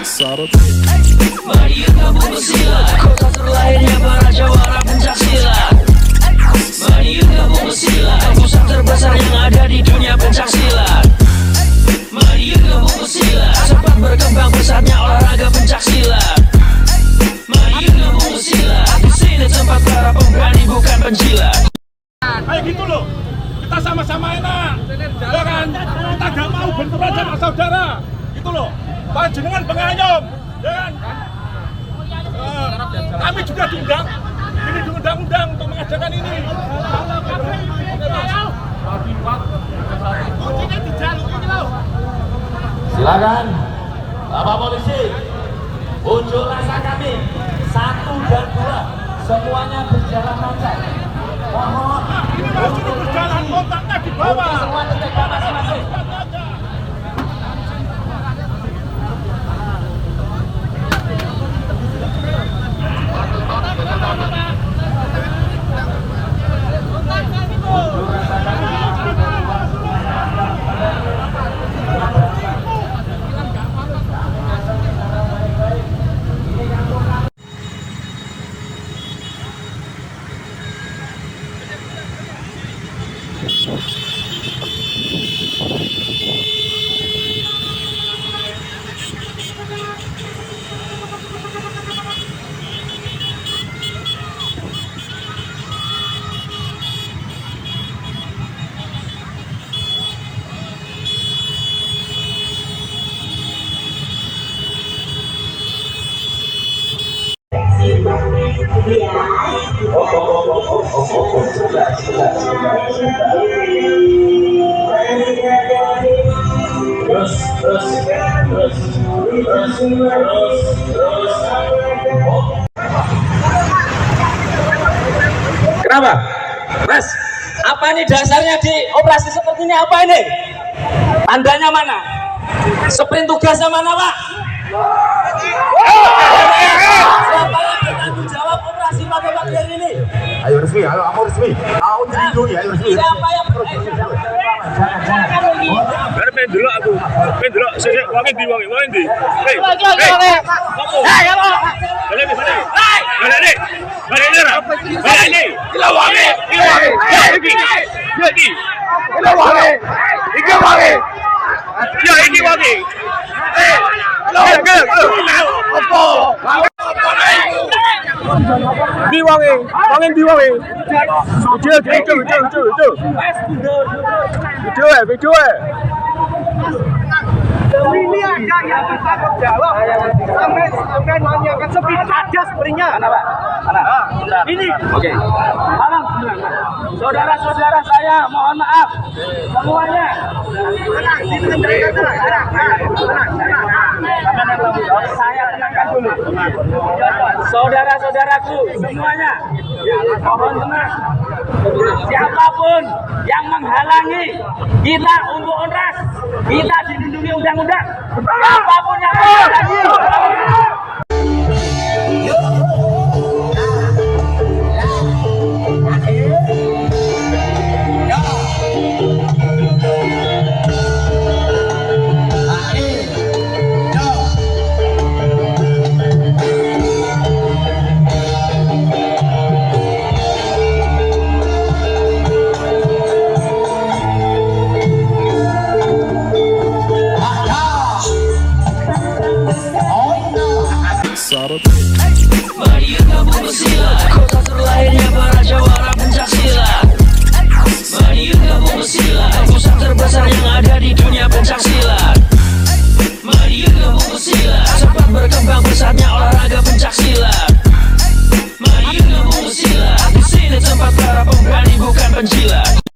Mari kamu bersilat, kota terlahirnya para jawara pencaksilat. Mari kamu bersilat, pusat terbesar yang ada di dunia pencaksilat. Mari kamu bersilat, sempat berkembang pesatnya olahraga pencaksilat. Mari kamu bersilat, di sini tempat para pemberani bukan penjilat. Kayak gitu loh, kita sama-sama enak, ya kan? Kita gak mau benturan sama saudara, gitu loh. Panjenengan pengayom, ya kan? Kami juga diundang, ini diundang-undang untuk mengadakan ini. Silakan, Bapak Polisi, unjuk rasa kami 1 dan 2 semuanya berjalan lancar. Mohon Ini masih berjalan, kontaknya di bawah. semua tetap masing-masing. Kenapa? Mas, apa ini dasarnya di operasi seperti ini? Apa ini? Tandanya mana? Sprint tugasnya mana, Pak? Siapa yang bertanggung jawab operasi pada pagi hari ini? Ayo resmi, ayo kamu resmi. Aku dilindungi, ayo resmi. Siapa yang Karena pengen dulu aku, pengen dulu. Saya wangi di. Hei, video. Ini ada yang bertanggung jawab sampai nanyakan seperti ada sebenarnya. Ini Oke. Malam, saudara-saudara saya, mohon maaf semuanya. Saya tenangkan dulu. Saudara-saudaraku semuanya, mohon tenang. Siapapun yang menghalangi kita untuk unras, kita dilindungi undang-undang. Siapapun yang menghalangi. Sarat.